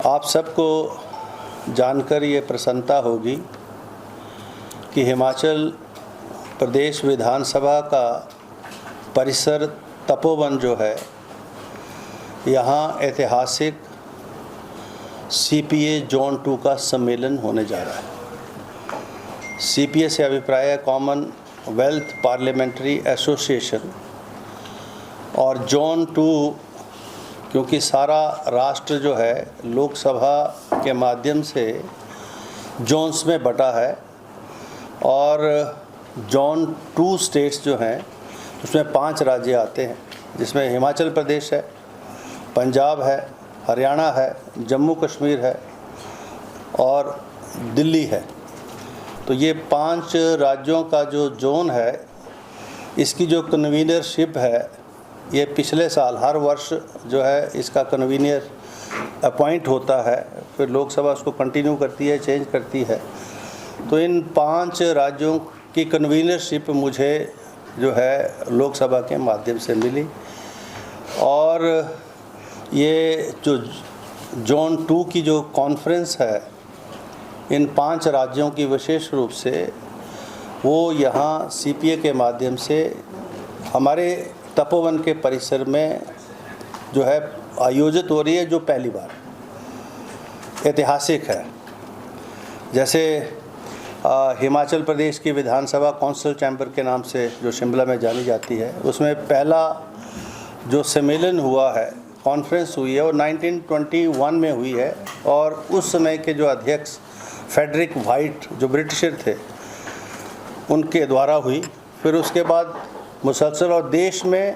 आप सबको जानकर ये प्रसन्नता होगी कि हिमाचल प्रदेश विधानसभा का परिसर तपोवन जो है, यहाँ ऐतिहासिक CPA जोन 2 का सम्मेलन होने जा रहा है। CPA से अभिप्राय है कॉमनवेल्थ पार्लियामेंट्री एसोसिएशन, और जोन 2 क्योंकि सारा राष्ट्र जो है लोकसभा के माध्यम से जोन्स में बटा है, और जोन 2 स्टेट्स जो हैं उसमें 5 राज्य आते हैं, जिसमें हिमाचल प्रदेश है, पंजाब है, हरियाणा है, जम्मू कश्मीर है और दिल्ली है। तो ये 5 राज्यों का जो जोन है, इसकी जो कन्वीनरशिप है, ये पिछले साल हर वर्ष जो है इसका कन्वीनर अपॉइंट होता है, फिर लोकसभा उसको कंटिन्यू करती है, चेंज करती है। तो इन 5 राज्यों की कन्वीनरशिप मुझे जो है लोकसभा के माध्यम से मिली, और ये जो जोन 2 की जो कॉन्फ्रेंस है इन 5 राज्यों की, विशेष रूप से वो यहाँ CPA के माध्यम से हमारे तपोवन के परिसर में जो है आयोजित हो रही है, जो पहली बार ऐतिहासिक है। जैसे हिमाचल प्रदेश की विधानसभा कौंसिल चैम्बर के नाम से जो शिमला में जानी जाती है, उसमें पहला जो सम्मेलन हुआ है, कॉन्फ्रेंस हुई है, वो 1921 में हुई है, और उस समय के जो अध्यक्ष फ्रेडरिक वाइट जो ब्रिटिशर थे उनके द्वारा हुई। फिर उसके बाद मुसलसल और देश में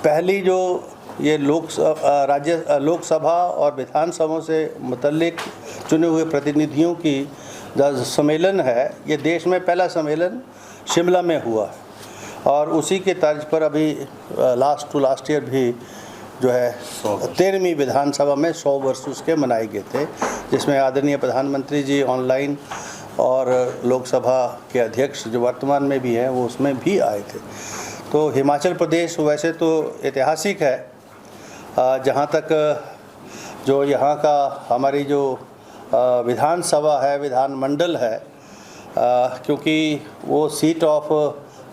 पहली जो ये लोकसभा और विधानसभाओं से मुतल्लिक चुने हुए प्रतिनिधियों की जो सम्मेलन है, ये देश में पहला सम्मेलन शिमला में हुआ है, और उसी के तर्ज पर अभी लास्ट ईयर भी जो है 13वीं विधानसभा में 100 वर्ष उसके मनाए गए थे, जिसमें आदरणीय प्रधानमंत्री जी ऑनलाइन और लोकसभा के अध्यक्ष जो वर्तमान में भी हैं वो उसमें भी आए थे। तो हिमाचल प्रदेश वैसे तो ऐतिहासिक है, जहाँ तक जो यहाँ का हमारी जो विधानसभा है, विधानमंडल है, क्योंकि वो सीट ऑफ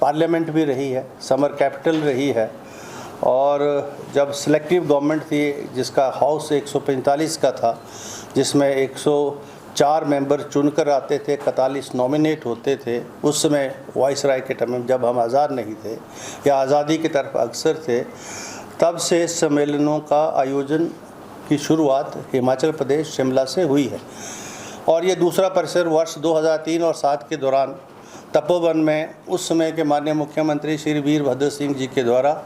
पार्लियामेंट भी रही है, समर कैपिटल रही है, और जब सिलेक्टिव गवर्नमेंट थी जिसका हाउस 145 का था, जिसमें 104 मेंबर चुनकर आते थे, 41 नॉमिनेट होते थे, उस समय वाइसराय के टाइम में जब हम आज़ाद नहीं थे या आज़ादी की तरफ अग्रसर थे, तब से सम्मेलनों का आयोजन की शुरुआत हिमाचल प्रदेश शिमला से हुई है। और ये दूसरा परिसर वर्ष 2003 और 2007 के दौरान तपोवन में उस समय के माननीय मुख्यमंत्री श्री वीरभद्र सिंह जी के द्वारा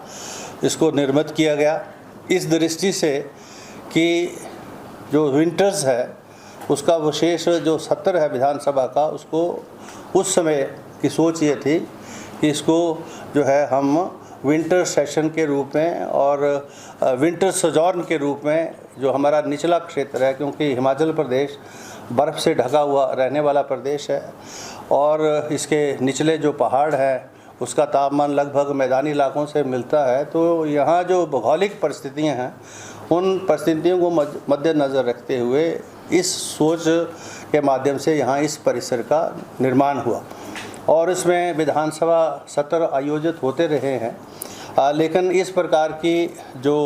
इसको निर्मित किया गया, इस दृष्टि से कि जो विंटर्स है उसका विशेष जो सत्र है विधानसभा का, उसको उस समय की सोच ये थी कि इसको जो है हम विंटर सेशन के रूप में और विंटर सोजॉर्न के रूप में, जो हमारा निचला क्षेत्र है, क्योंकि हिमाचल प्रदेश बर्फ़ से ढका हुआ रहने वाला प्रदेश है, और इसके निचले जो पहाड़ हैं उसका तापमान लगभग मैदानी इलाकों से मिलता है। तो यहाँ जो भौगोलिक परिस्थितियाँ हैं, उन परिस्थितियों को मद्देनज़र रखते हुए इस सोच के माध्यम से यहाँ इस परिसर का निर्माण हुआ, और इसमें विधानसभा सत्र आयोजित होते रहे हैं। लेकिन इस प्रकार की जो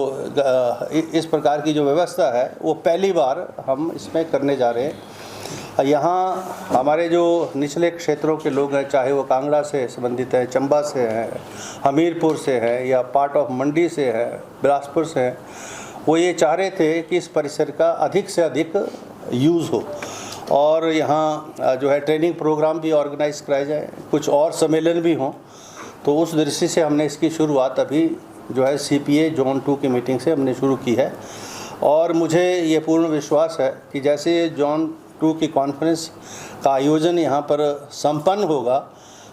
व्यवस्था है वो पहली बार हम इसमें करने जा रहे हैं। यहाँ हमारे जो निचले क्षेत्रों के लोग हैं, चाहे वो कांगड़ा से संबंधित हैं, चंबा से हैं, हमीरपुर से हैं, या पार्ट ऑफ मंडी से है, बिलासपुर से हैं, वो ये चाह रहे थे कि इस परिसर का अधिक से अधिक यूज़ हो, और यहाँ जो है ट्रेनिंग प्रोग्राम भी ऑर्गेनाइज कराए जाए, कुछ और सम्मेलन भी हों। तो उस दृष्टि से हमने इसकी शुरुआत अभी जो है CPA जोन 2 की मीटिंग से हमने शुरू की है, और मुझे ये पूर्ण विश्वास है कि जैसे ये जोन 2 की कॉन्फ्रेंस का आयोजन यहाँ पर संपन्न होगा,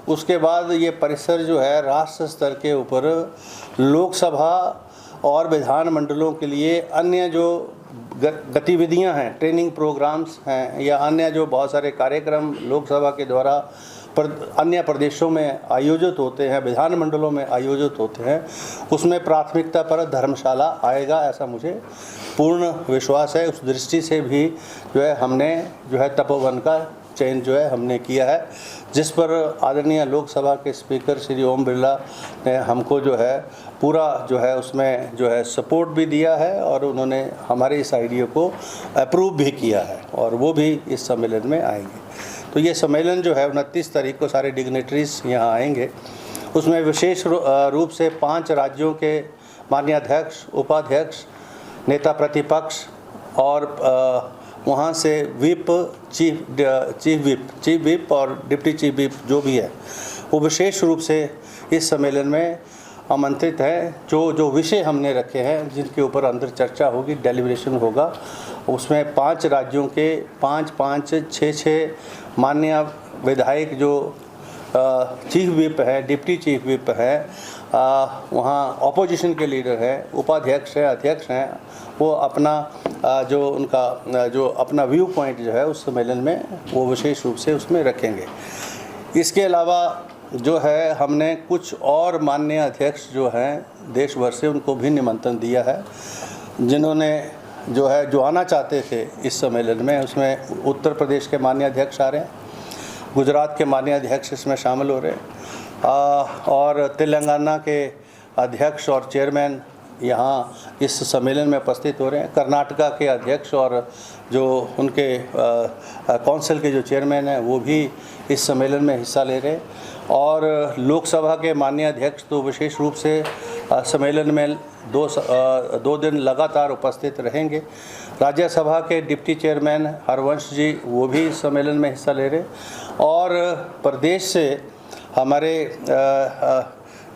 उसके बाद ये परिसर जो है राष्ट्र स्तर के ऊपर लोकसभा और विधानमंडलों के लिए अन्य जो गतिविधियां हैं, ट्रेनिंग प्रोग्राम्स हैं, या अन्य जो बहुत सारे कार्यक्रम लोकसभा के द्वारा अन्य प्रदेशों में आयोजित होते हैं, विधानमंडलों में आयोजित होते हैं, उसमें प्राथमिकता पर धर्मशाला आएगा, ऐसा मुझे पूर्ण विश्वास है। उस दृष्टि से भी जो है हमने जो है तपोवन का चयन जो है हमने किया है, जिस पर आदरणीय लोकसभा के स्पीकर श्री ओम बिरला ने हमको जो है पूरा जो है उसमें जो है सपोर्ट भी दिया है और उन्होंने हमारे इस आइडिया को अप्रूव भी किया है और वो भी इस सम्मेलन में आएंगे। तो ये सम्मेलन जो है 29 तारीख को सारे डिग्नेटरीज यहाँ आएंगे। उसमें विशेष रूप से 5 राज्यों के माननीय अध्यक्ष, उपाध्यक्ष, नेता प्रतिपक्ष और वहाँ से विप, चीफ विप और डिप्टी चीफ विप जो भी है वो विशेष रूप से इस सम्मेलन में आमंत्रित है। जो विषय हमने रखे हैं जिनके ऊपर अंदर चर्चा होगी, डेलिब्रेशन होगा, उसमें 5 राज्यों के 5-5, 6-6 माननीय विधायक जो चीफ विप है, डिप्टी चीफ विप है, वहाँ ऑपोजिशन के लीडर हैं, उपाध्यक्ष हैं, अध्यक्ष हैं, वो अपना जो उनका जो अपना व्यू पॉइंट जो है उस सम्मेलन में वो विशेष रूप से उसमें रखेंगे। इसके अलावा जो है हमने कुछ और माननीय अध्यक्ष जो हैं देश भर से उनको भी निमंत्रण दिया है, जिन्होंने जो है जो आना चाहते थे इस सम्मेलन में। उसमें उत्तर प्रदेश के माननीय अध्यक्ष आ रहे हैं, गुजरात के माननीय अध्यक्ष इसमें शामिल हो रहे हैं और तेलंगाना के अध्यक्ष और चेयरमैन यहाँ इस सम्मेलन में उपस्थित हो रहे हैं। कर्नाटका के अध्यक्ष और जो उनके काउंसिल के जो चेयरमैन हैं वो भी इस सम्मेलन में हिस्सा ले रहे हैं और लोकसभा के माननीय अध्यक्ष तो विशेष रूप से सम्मेलन में 2 दिन लगातार उपस्थित रहेंगे। राज्यसभा के डिप्टी चेयरमैन हरवंश जी वो भी इस सम्मेलन में हिस्सा ले रहे और प्रदेश से हमारे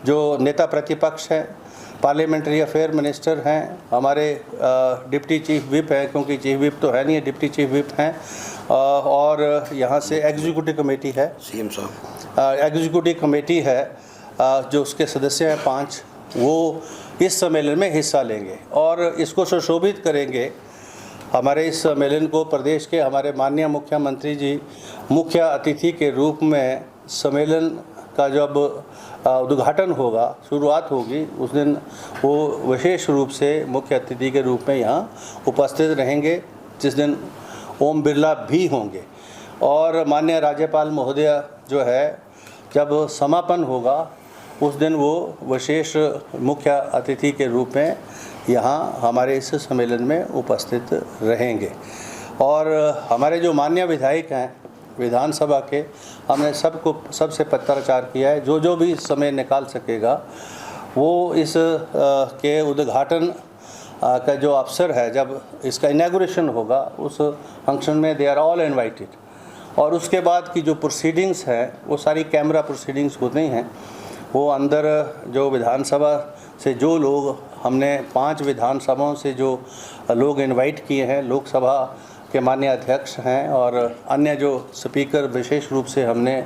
जो नेता प्रतिपक्ष हैं, पार्लियामेंट्री अफेयर मिनिस्टर हैं, हमारे डिप्टी चीफ विप हैं, क्योंकि चीफ विप तो है नहीं, डिप्टी चीफ विप हैं, और यहाँ से एग्जीक्यूटिव कमेटी है, सीएम साहब एग्जीक्यूटिव कमेटी है जो उसके सदस्य हैं 5, वो इस सम्मेलन में हिस्सा लेंगे और इसको सुशोभित करेंगे। हमारे इस सम्मेलन को प्रदेश के हमारे माननीय मुख्यमंत्री जी मुख्य अतिथि के रूप में सम्मेलन का जब उद्घाटन होगा, शुरुआत होगी, उस दिन वो विशेष रूप से मुख्य अतिथि के रूप में यहाँ उपस्थित रहेंगे, जिस दिन ओम बिरला भी होंगे। और माननीय राज्यपाल महोदय जो है जब समापन होगा उस दिन वो विशेष मुख्य अतिथि के रूप में यहाँ हमारे इस सम्मेलन में उपस्थित रहेंगे। और हमारे जो माननीय विधायक हैं विधानसभा के, हमने सबसे पत्राचार किया है, जो भी समय निकाल सकेगा वो इस के उद्घाटन का जो अवसर है, जब इसका इनॉग्रेशन होगा उस फंक्शन में दे आर ऑल इनवाइटेड। और उसके बाद की जो प्रोसीडिंग्स हैं वो सारी कैमरा प्रोसीडिंग्स होती हैं। वो अंदर जो विधानसभा से जो लोग हमने 5 विधानसभाओं से जो लोग इनवाइट किए हैं, लोकसभा के माननीय अध्यक्ष हैं और अन्य जो स्पीकर विशेष रूप से हमने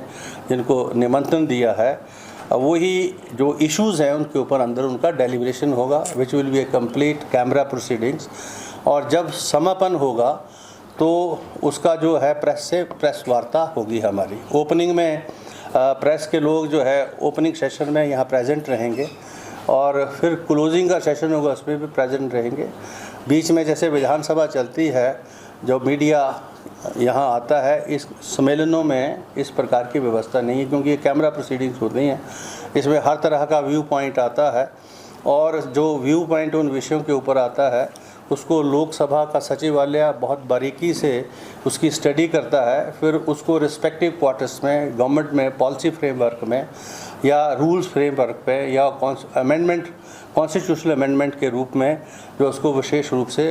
जिनको निमंत्रण दिया है, वही जो इश्यूज़ हैं उनके ऊपर अंदर उनका डेलिब्रेशन होगा, which will be A complete camera proceedings. और जब समापन होगा तो उसका जो है प्रेस वार्ता होगी हमारी। ओपनिंग में प्रेस के लोग जो है ओपनिंग सेशन में यहाँ प्रेजेंट रहेंगे और फिर क्लोजिंग का सेशन होगा उसमें भी प्रेजेंट रहेंगे। बीच में जैसे विधानसभा चलती है, जो मीडिया यहाँ आता है, इस सम्मेलनों में इस प्रकार की व्यवस्था नहीं है, क्योंकि ये कैमरा प्रोसीडिंग्स होती हैं। इसमें हर तरह का व्यू पॉइंट आता है और जो व्यू पॉइंट उन विषयों के ऊपर आता है उसको लोकसभा का सचिवालय बहुत बारीकी से उसकी स्टडी करता है, फिर उसको रिस्पेक्टिव क्वार्टर्स में, गवर्नमेंट में, पॉलिसी फ्रेमवर्क में या रूल्स फ्रेमवर्क पे या अमेंडमेंट, कॉन्स्टिट्यूशनल अमेंडमेंट के रूप में जो उसको विशेष रूप से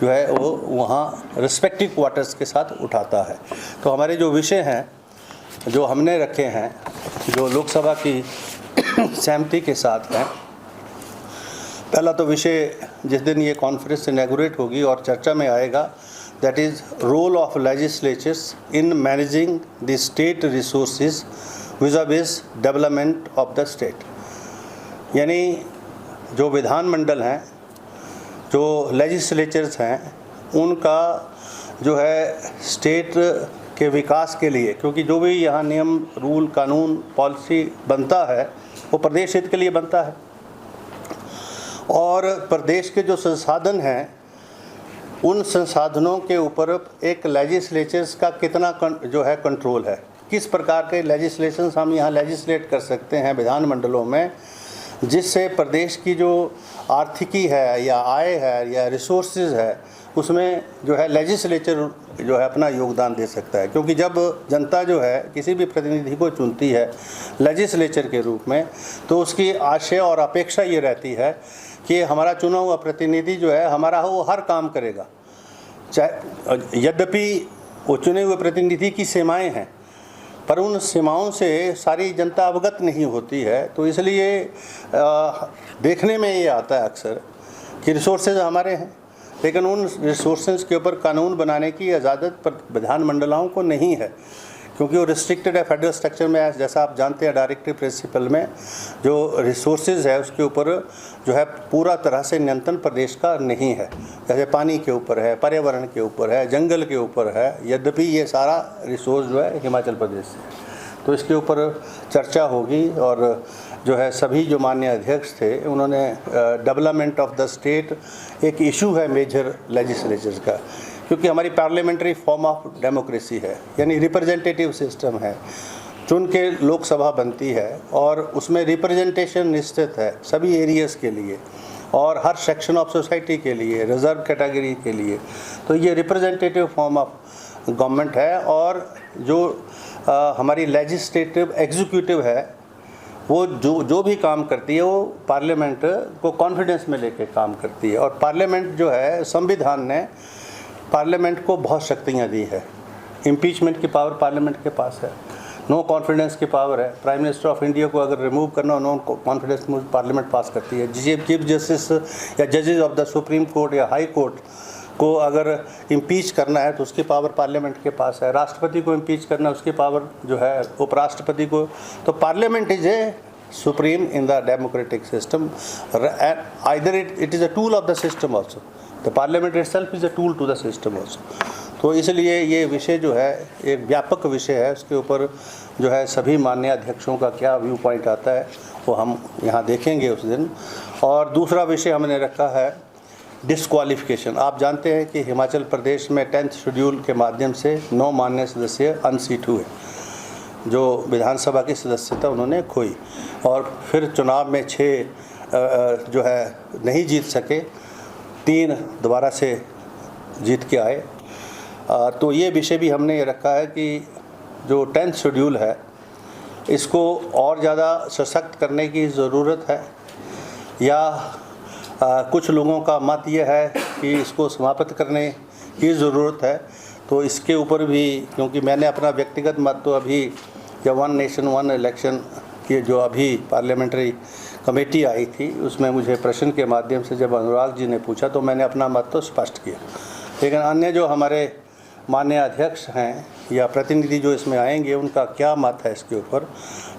जो है वो वहाँ रिस्पेक्टिव क्वार्टर्स के साथ उठाता है। तो हमारे जो विषय हैं जो हमने रखे हैं, जो लोकसभा की सहमति के साथ हैं, पहला तो विषय जिस दिन ये कॉन्फ्रेंस इनॉग्रेट होगी और चर्चा में आएगा, that is role of legislatures in managing the state resources viz development of the state. यानी जो विधानमंडल हैं, जो लेजिस्लेचर्स हैं, उनका जो है स्टेट के विकास के लिए, क्योंकि जो भी यहाँ नियम, रूल, कानून, पॉलिसी बनता है वो प्रदेश हित के लिए बनता है। और प्रदेश के जो संसाधन हैं उन संसाधनों के ऊपर एक लेजिस्लेचर्स का कितना जो है कंट्रोल है, किस प्रकार के लेजिस्लेशंस हम यहाँ लेजिस्लेट कर सकते हैं विधानमंडलों में, जिससे प्रदेश की जो आर्थिकी है या आय है या रिसोर्सेज है उसमें जो है लेजिस्लेचर जो है अपना योगदान दे सकता है। क्योंकि जब जनता जो है किसी भी प्रतिनिधि को चुनती है लेजिस्लेचर के रूप में, तो उसकी आशय और अपेक्षा ये रहती है कि हमारा चुना हुआ प्रतिनिधि जो है हमारा वो हर काम करेगा, चाहे यद्यपि वो चुने हुए प्रतिनिधि की सीमाएं हैं पर उन सीमाओं से सारी जनता अवगत नहीं होती है। तो इसलिए देखने में ये आता है अक्सर कि रिसोर्सेज हमारे हैं, लेकिन उन रिसोर्सेज के ऊपर कानून बनाने की इजाज़त विधानमंडलों को नहीं है, क्योंकि वो रिस्ट्रिक्टेड है फेडरल स्ट्रक्चर में। जैसा आप जानते हैं डायरेक्टिव प्रिंसिपल में जो रिसोर्सेज है उसके ऊपर जो है पूरा तरह से नियंत्रण प्रदेश का नहीं है। जैसे पानी के ऊपर है, पर्यावरण के ऊपर है, जंगल के ऊपर है, यद्यपि ये सारा रिसोर्स जो है हिमाचल प्रदेश से है। तो इसके ऊपर चर्चा होगी और जो है सभी जो माननीय अध्यक्ष थे उन्होंने डेवलपमेंट ऑफ द स्टेट एक इशू है मेजर लेजिस्लेचर का, क्योंकि हमारी पार्लियामेंट्री फॉर्म ऑफ डेमोक्रेसी है, यानी रिप्रेजेंटेटिव सिस्टम है, चुन के लोकसभा बनती है और उसमें रिप्रेजेंटेशन निश्चित है सभी एरियाज़ के लिए और हर सेक्शन ऑफ सोसाइटी के लिए, रिजर्व कैटेगरी के लिए। तो ये रिप्रेजेंटेटिव फॉर्म ऑफ गवर्नमेंट है और जो हमारी लेजिस्लेटिव एग्जीक्यूटिव है वो जो भी काम करती है वो पार्लियामेंट को कॉन्फिडेंस में लेके काम करती है। और पार्लियामेंट जो है, संविधान ने पार्लियामेंट को बहुत शक्तियाँ दी है। इम्पीचमेंट की पावर पार्लियामेंट के पास है, नो कॉन्फिडेंस की पावर है। प्राइम मिनिस्टर ऑफ इंडिया को अगर रिमूव करना हो, नो कॉन्फिडेंस पार्लियामेंट पास करती है। चीफ जस्टिस या जजेस ऑफ द सुप्रीम कोर्ट या हाई कोर्ट को अगर इम्पीच करना है तो उसकी पावर पार्लियामेंट के पास है। राष्ट्रपति को इम्पीच करना है उसकी पावर जो है उपराष्ट्रपति को। तो parliament is a supreme in the democratic system, either it is a tool of the system also, the parliament itself is a tool to the system also. तो इसलिए ये विषय जो है एक व्यापक विषय है, उसके ऊपर जो है सभी माननीय अध्यक्षों का क्या व्यू पॉइंट आता है वो हम यहाँ देखेंगे उस दिन। और दूसरा विषय हमने रखा है डिस्क्वालिफिकेशन। आप जानते हैं कि हिमाचल प्रदेश में 10th शेड्यूल के माध्यम से 9 माननीय सदस्य अनसीट हुए, जो विधानसभा की सदस्यता उन्होंने खोई और फिर चुनाव में 6 जो है नहीं जीत सके, 3 दोबारा से जीत के आए। तो ये विषय भी हमने ये रखा है कि जो 10th शेड्यूल है इसको और ज़्यादा सशक्त करने की ज़रूरत है, या कुछ लोगों का मत ये है कि इसको समाप्त करने की ज़रूरत है। तो इसके ऊपर भी, क्योंकि मैंने अपना व्यक्तिगत मत तो अभी जब 1 नेशन 1 इलेक्शन की जो अभी पार्लियामेंट्री कमेटी आई थी उसमें मुझे प्रश्न के माध्यम से जब अनुराग जी ने पूछा तो मैंने अपना मत तो स्पष्ट किया, लेकिन अन्य जो हमारे माननीय अध्यक्ष हैं या प्रतिनिधि जो इसमें आएंगे उनका क्या मत है इसके ऊपर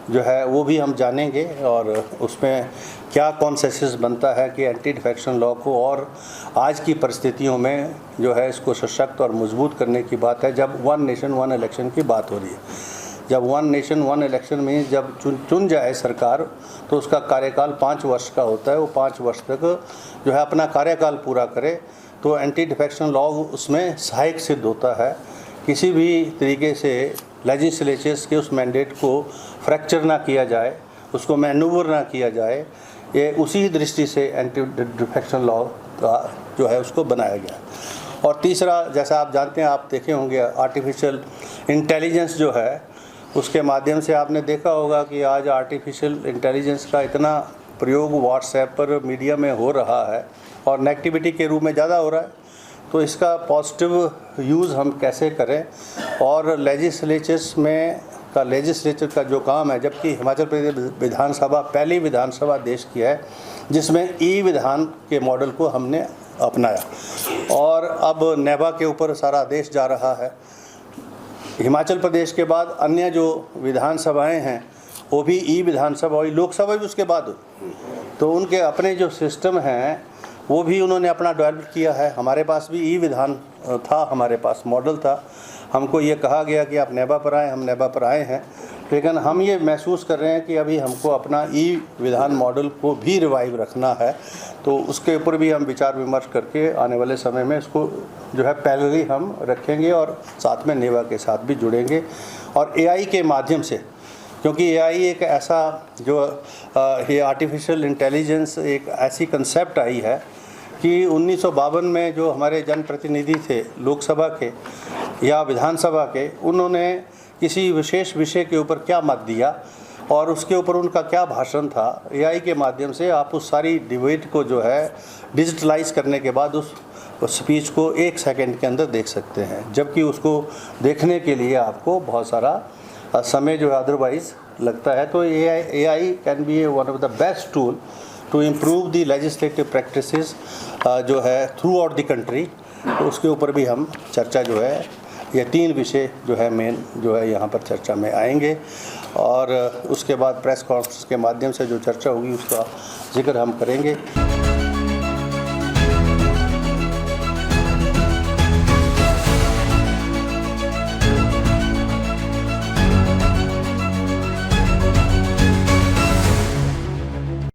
जो है वो भी हम जानेंगे और उसमें क्या कॉन्सेंसस बनता है कि एंटी डिफेक्शन लॉ को और आज की परिस्थितियों में जो है इसको सशक्त और मजबूत करने की बात है। जब 1 नेशन 1 इलेक्शन की बात हो रही है, जब 1 नेशन 1 इलेक्शन में जब चुन जाए सरकार तो उसका कार्यकाल 5 वर्ष का होता है, वो 5 वर्ष तक जो है अपना कार्यकाल पूरा करे, तो एंटी डिफेक्शन लॉ उसमें सहायक सिद्ध होता है। किसी भी तरीके से लेजिस्लेचर्स के उस मैंडेट को फ्रैक्चर ना किया जाए, उसको मैनूवर ना किया जाए, ये उसी दृष्टि से एंटी डिफेक्शन लॉ का जो है उसको बनाया गया। और तीसरा, जैसा आप जानते हैं, आप देखे होंगे आर्टिफिशियल इंटेलिजेंस जो है उसके माध्यम से आपने देखा होगा कि आज आर्टिफिशियल इंटेलिजेंस का इतना प्रयोग व्हाट्सएप पर मीडिया में हो रहा है और नेगेटिविटी के रूप में ज़्यादा हो रहा है। तो इसका पॉजिटिव यूज़ हम कैसे करें, और लेजिस्लेचर का जो काम है, जबकि हिमाचल प्रदेश विधानसभा पहली विधानसभा देश की है जिसमें ई विधान के मॉडल को हमने अपनाया और अब नेबा के ऊपर सारा देश जा रहा है। हिमाचल प्रदेश के बाद अन्य जो विधानसभाएं हैं वो भी ई विधानसभा हुई, लोकसभा भी उसके बाद हुई, तो उनके अपने जो सिस्टम हैं वो भी उन्होंने अपना डेवलप किया है। हमारे पास भी ई विधान था, हमारे पास मॉडल था। हमको ये कहा गया कि आप नेबा पर आएँ, हम नेबा पर आए हैं, लेकिन हम ये महसूस कर रहे हैं कि अभी हमको अपना ई विधान मॉडल को भी रिवाइव रखना है। तो उसके ऊपर भी हम विचार विमर्श करके आने वाले समय में इसको जो है पैरेलली हम रखेंगे और साथ में नेबा के साथ भी जुड़ेंगे। और एआई के माध्यम से, क्योंकि एआई एक ऐसा जो ये आर्टिफिशियल इंटेलिजेंस एक ऐसी कंसेप्ट आई है कि 1952 में जो हमारे जनप्रतिनिधि थे लोकसभा के या विधानसभा के, उन्होंने किसी विशेष विषय के ऊपर क्या मत दिया और उसके ऊपर उनका क्या भाषण था, एआई के माध्यम से आप उस सारी डिबेट को जो है डिजिटलाइज करने के बाद उस स्पीच को 1 सेकंड के अंदर देख सकते हैं, जबकि उसको देखने के लिए आपको बहुत सारा समय जो है अदरवाइज लगता है। तो AI can be one of the best tool to improve the legislative practices जो है थ्रू आउट द कंट्री। तो उसके ऊपर भी हम चर्चा जो है, ये 3 विषय जो है मेन जो है यहाँ पर चर्चा में आएंगे और उसके बाद प्रेस कॉन्फ्रेंस के माध्यम से जो चर्चा होगी उसका जिक्र हम करेंगे।